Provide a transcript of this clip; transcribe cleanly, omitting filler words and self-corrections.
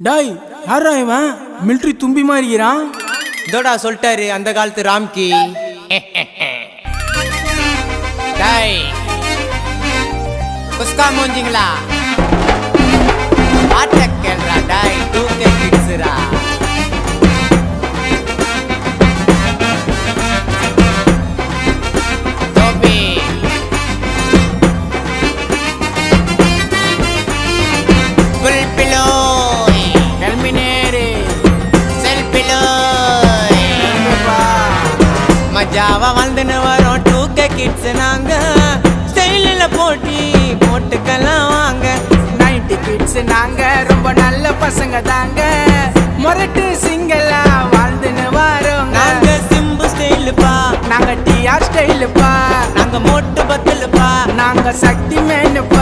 டாய் யாரா இவன் மிலிட்ரி தும்பி மாறிக்கிறான். இதோடா சொல்லிட்டாரு அந்த காலத்து ராம்கி. டாய் குஸ்கா மூஞ்சிங்களா ஆட்ட கேள்றா டாய் தூக்க கிட்ஸ்ரா. தோபி புல் பிலோய் எல்மினேரே செல்பிலோய் மஜாவா வாழ்ந்துன்னு வரோம் டூக்க கிட்ஸ் நாங்க ஸ்டைலில் போட்டுக்கலாம் வாங்க. 90 கிட்ஸ் நாங்க ரொம்ப நல்ல பசங்க தாங்க. மொரட்டு சிங்கலா வாழ்ந்துன்னு வரோங்க. நாங்க சிம்பு ஸ்டைலுப்பா, நாங்க டிஆர் ஸ்டைலுப்பா, நாங்க மோட்டு பத்தலுப்பா, நாங்க சக்தி மேனுப்பா.